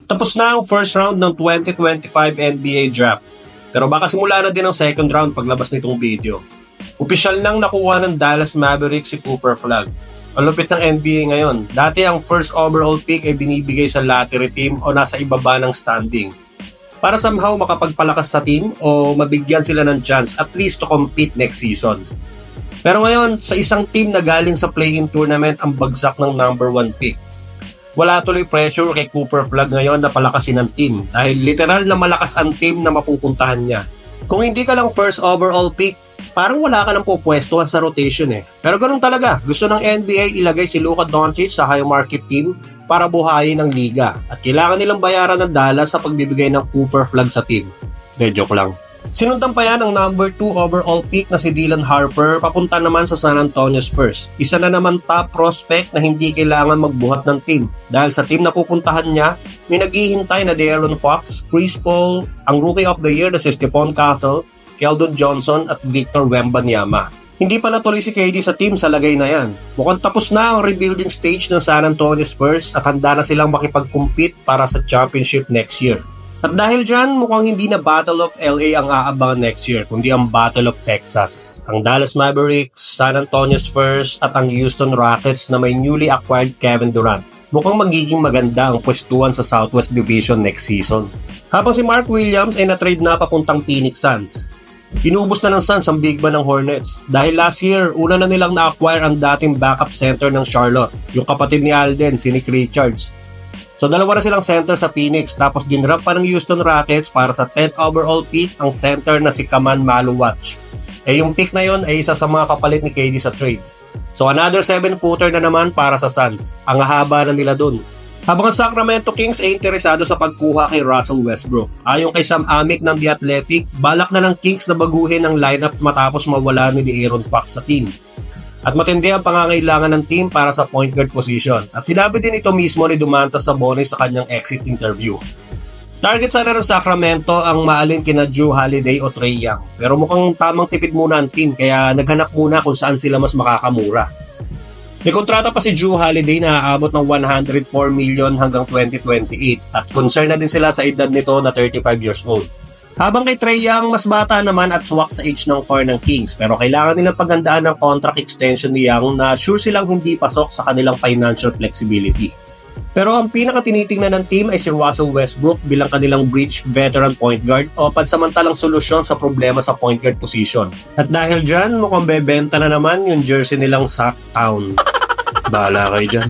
Tapos na ang first round ng 2025 NBA Draft. Pero baka simula na din ang second round paglabas nitong video. Opisyal nang nakuha ng Dallas Mavericks si Cooper Flagg. Ang lupit ng NBA ngayon. Dati ang first overall pick ay binibigay sa lottery team o nasa ibaba ng standing. Para somehow makapagpalakas sa team o mabigyan sila ng chance at least to compete next season. Pero ngayon, sa isang team na galing sa play-in tournament ang bagsak ng number 1 pick. Wala tuloy pressure kay Cooper Flagg ngayon na palakasin ng team dahil literal na malakas ang team na mapupuntahan niya. Kung hindi ka lang first overall pick, parang wala ka nang pupwestuhan sa rotation eh. Pero ganun talaga, gusto ng NBA ilagay si Luka Doncic sa high market team para buhayin ang liga at kailangan nilang bayaran ng Dallas sa pagbibigay ng Cooper Flagg sa team. Joke lang. Sinundan pa yan ang number 2 overall pick na si Dylan Harper papunta naman sa San Antonio Spurs. Isa na naman top prospect na hindi kailangan magbuhat ng team. Dahil sa team na pupuntahan niya, may naghihintay na De'Aaron Fox, Chris Paul, ang Rookie of the Year na si Stephon Castle, Keldon Johnson at Victor Wembanyama. Hindi pa natuloy si KD sa team sa lagay na yan. Mukhang tapos na ang rebuilding stage ng San Antonio Spurs at handa na silang makipag-compete para sa championship next year. At dahil dyan, mukhang hindi na Battle of LA ang aabangan next year, kundi ang Battle of Texas. Ang Dallas Mavericks, San Antonio Spurs at ang Houston Rockets na may newly acquired Kevin Durant. Mukhang magiging maganda ang pwestuhan sa Southwest Division next season. Habang si Mark Williams ay na-trade na papuntang Phoenix Suns. Inubos na ng Suns ang big man ng Hornets. Dahil last year, una na nilang na-acquire ang dating backup center ng Charlotte, yung kapatid ni Alden, si Nick Richards. So dalawa na silang center sa Phoenix tapos dinrap pa ng Houston Rockets para sa 10th overall pick ang center na si Kaman Maluwatch. Yung pick na yon ay isa sa mga kapalit ni KD sa trade. So another 7-footer na naman para sa Suns. Ang haba na nila dun. Habang ang Sacramento Kings ay interesado sa pagkuha kay Russell Westbrook. Ayon kay Sam Amick ng The Athletic, balak na ng Kings na baguhin ang lineup matapos mawala ni De'Aaron Fox sa team. At matindi ang pangangailangan ng team para sa point guard position. At sinabi din ito mismo ni Domantas Sabonis sa kanyang exit interview. Target sana ng Sacramento ang maalin kina Jrue Holiday o Trae Young. Pero mukhang tamang tipid muna ang team kaya naghanap muna kung saan sila mas makakamura. May kontrata pa si Jrue Holiday na aabot ng $104 million hanggang 2028 at concern na din sila sa edad nito na 35 years old. Habang kay Trae Young, mas bata naman at swak sa age ng core ng Kings pero kailangan nilang paghandaan ng contract extension ni Young na sure silang hindi pasok sa kanilang financial flexibility. Pero ang pinaka-tinitingnan ng team ay si Russell Westbrook bilang kanilang bridge veteran point guard o pansamantalang solusyon sa problema sa point guard position. At dahil dyan, mukhang bebenta na naman yung jersey nilang Sacktown. Bahala kayo dyan.